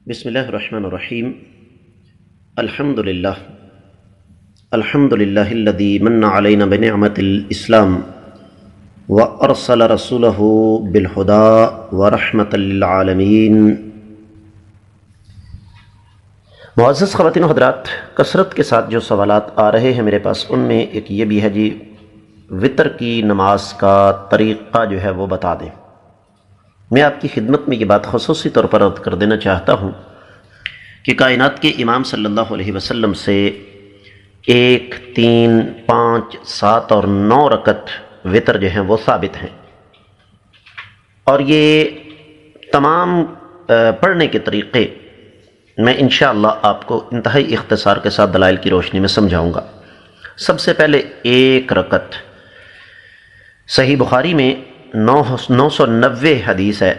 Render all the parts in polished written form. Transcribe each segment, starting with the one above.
بسم اللہ الرحمن الرحیم الحمد للہ الذی من علینا بنعمت الاسلام وارسل رسولہ بالہدی ورحمۃ للعالمین۔ معزز خواتین و حضرات، کثرت کے ساتھ جو سوالات آ رہے ہیں میرے پاس، ان میں ایک یہ بھی ہے جی وطر کی نماز کا طریقہ جو ہے وہ بتا دیں۔ میں آپ کی خدمت میں یہ بات خصوصی طور پر عرض کر دینا چاہتا ہوں کہ کائنات کے امام صلی اللہ علیہ وسلم سے 1، 3، 5، 7 اور 9 رکعت وطر جو ہیں وہ ثابت ہیں، اور یہ تمام پڑھنے کے طریقے میں انشاءاللہ آپ کو انتہائی اختصار کے ساتھ دلائل کی روشنی میں سمجھاؤں گا۔ سب سے پہلے 1 رکعت، صحیح بخاری میں 990 حدیث ہے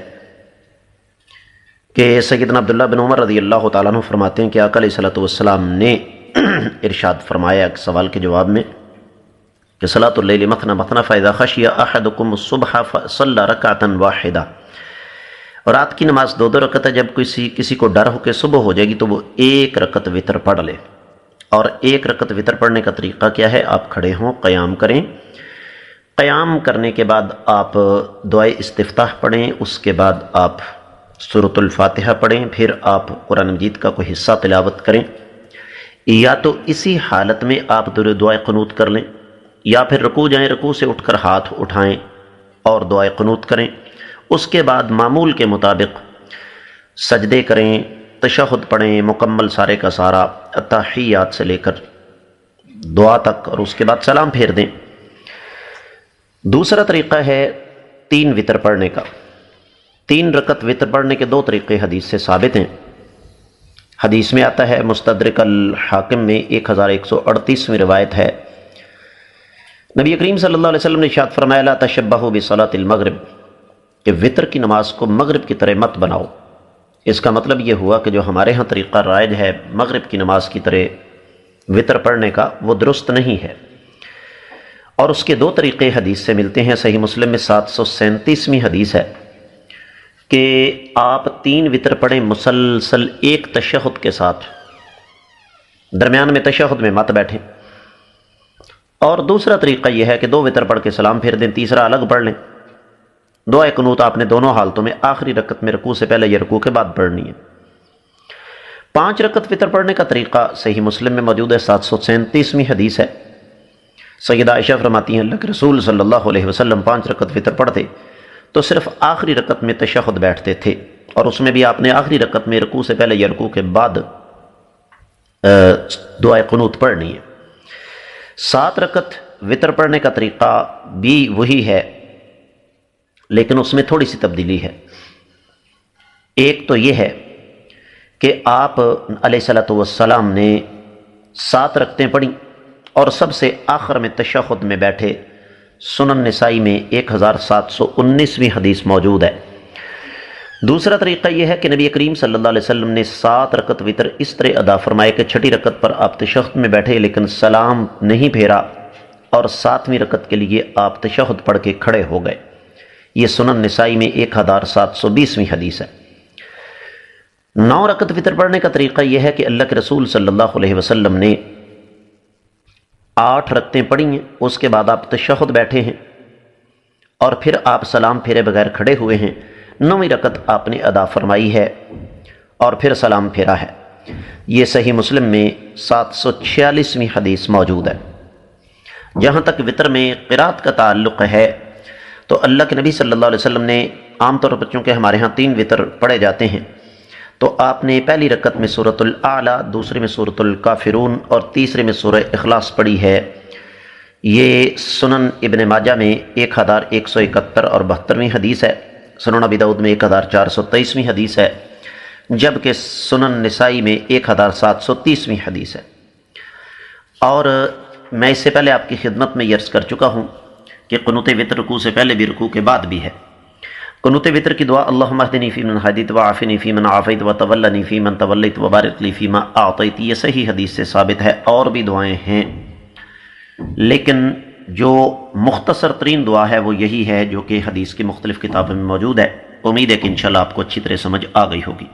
کہ سیدنا عبداللہ بن عمر رضی اللہ تعالیٰ عنہ فرماتے ہیں کہ آقا علیہ الصلوۃ والسلام نے ارشاد فرمایا ایک سوال کے جواب میں کہ صلاۃ اللیل مثنی مثنی فاذا خشی احدکم الصبح فصلی رکعۃ واحدہ، اور رات کی نماز 2 رکعت ہے، جب کسی کو ڈر ہو کہ صبح ہو جائے گی تو وہ 1 رکعت وطر پڑھ لے۔ اور 1 رکعت وطر پڑھنے کا طریقہ کیا ہے؟ آپ کھڑے ہوں، قیام کریں، قیام کرنے کے بعد آپ دعائے استفتاح پڑھیں، اس کے بعد آپ سورۃ الفاتحہ پڑھیں، پھر آپ قرآن مجید کا کوئی حصہ تلاوت کریں، یا تو اسی حالت میں آپ دعائے قنوت کر لیں، یا پھر رکوع جائیں، رکوع سے اٹھ کر ہاتھ اٹھائیں اور دعائے قنوت کریں۔ اس کے بعد معمول کے مطابق سجدے کریں، تشہد پڑھیں مکمل سارے کا سارا، تحیات سے لے کر دعا تک، اور اس کے بعد سلام پھیر دیں۔ دوسرا طریقہ ہے 3 وطر پڑھنے کا۔ 3 رکعت وطر پڑھنے کے 2 طریقے حدیث سے ثابت ہیں۔ حدیث میں آتا ہے، مستدرک الحاکم میں 1138ویں روایت ہے، نبی کریم صلی اللہ علیہ وسلم نے ارشاد فرمایا لا تشبہوا بصلاۃ المغرب، کہ وطر کی نماز کو مغرب کی طرح مت بناؤ۔ اس کا مطلب یہ ہوا کہ جو ہمارے ہاں طریقہ رائج ہے مغرب کی نماز کی طرح وطر پڑھنے کا، وہ درست نہیں ہے۔ اور اس کے 2 طریقے حدیث سے ملتے ہیں۔ صحیح مسلم میں 737ویں حدیث ہے کہ آپ 3 وطر پڑھیں مسلسل ایک تشہد کے ساتھ، درمیان میں تشہد میں مت بیٹھیں۔ اور دوسرا طریقہ یہ ہے کہ 2 وطر پڑھ کے سلام پھیر دیں، تیسرا الگ پڑھ لیں۔ دعائے قنوت آپ نے دونوں حالتوں میں آخری رکعت میں رکوع سے پہلے یا رکوع کے بعد پڑھنی ہے۔ 5 رکعت وطر پڑھنے کا طریقہ صحیح مسلم میں موجود ہے، 737ویں حدیث ہے۔ سیدہ عائشہ فرماتی ہیں اللہ کے رسول صلی اللہ علیہ وسلم 5 رکعت وطر پڑھتے تو صرف آخری رکعت میں تشہد بیٹھتے تھے، اور اس میں بھی آپ نے آخری رکعت میں رکوع سے پہلے یا رکوع کے بعد دعائے قنوت پڑھنی ہے۔ 7 رکعت وطر پڑھنے کا طریقہ بھی وہی ہے، لیکن اس میں تھوڑی سی تبدیلی ہے۔ ایک تو یہ ہے کہ آپ علیہ الصلوۃ والسلام نے 7 رکعتیں پڑھیں اور سب سے آخر میں تشہد میں بیٹھے۔ سنن نسائی میں 1719ویں حدیث موجود ہے۔ دوسرا طریقہ یہ ہے کہ نبی کریم صلی اللہ علیہ وسلم نے 7 رکعت وطر اس طرح ادا فرمائے کہ 6ٹھی رکعت پر آپ تشہد میں بیٹھے لیکن سلام نہیں پھیرا، اور 7ویں رکعت کے لیے آپ تشہد پڑھ کے کھڑے ہو گئے۔ یہ سنن نسائی میں 1720ویں حدیث ہے۔ 9 رکعت وطر پڑھنے کا طریقہ یہ ہے کہ اللہ کے رسول صلی اللہ علیہ وسلم نے 8 رکعتیں پڑھی ہیں، اس کے بعد آپ تشہد بیٹھے ہیں، اور پھر آپ سلام پھیرے بغیر کھڑے ہوئے ہیں۔ 9ویں رکعت آپ نے ادا فرمائی ہے اور پھر سلام پھیرا ہے۔ یہ صحیح مسلم میں 746ویں حدیث موجود ہے۔ جہاں تک وطر میں قرات کا تعلق ہے تو اللہ کے نبی صلی اللہ علیہ وسلم نے عام طور پر، چونکہ ہمارے ہاں 3 وطر پڑھے جاتے ہیں، تو آپ نے پہلی رکعت میں سورۃ الاعلیٰ، دوسرے میں سورۃ الکافرون اور تیسرے میں سورہ اخلاص پڑھی ہے۔ یہ سنن ابن ماجہ میں 1171 اور 72ویں حدیث ہے، سنن ابی داؤد میں 1423ویں حدیث ہے، جبکہ سنن نسائی میں 1730ویں حدیث ہے۔ اور میں اس سے پہلے آپ کی خدمت میں یہ عرض کر چکا ہوں کہ قنوت وطر رکوع سے پہلے بھی رکوع کے بعد بھی ہے۔ قنوت وطر کی دعا اللہم اہدنی فیمن ہدیت وعافنی فیمن عافیت وتولنی فیمن تولیت وبارک لی فیما اعطیت، یہ صحیح حدیث سے ثابت ہے۔ اور بھی دعائیں ہیں، لیکن جو مختصر ترین دعا ہے وہ یہی ہے جو کہ حدیث کی مختلف کتابوں میں موجود ہے۔ امید ہے کہ انشاءاللہ آپ کو اچھی طرح سمجھ آ گئی ہوگی۔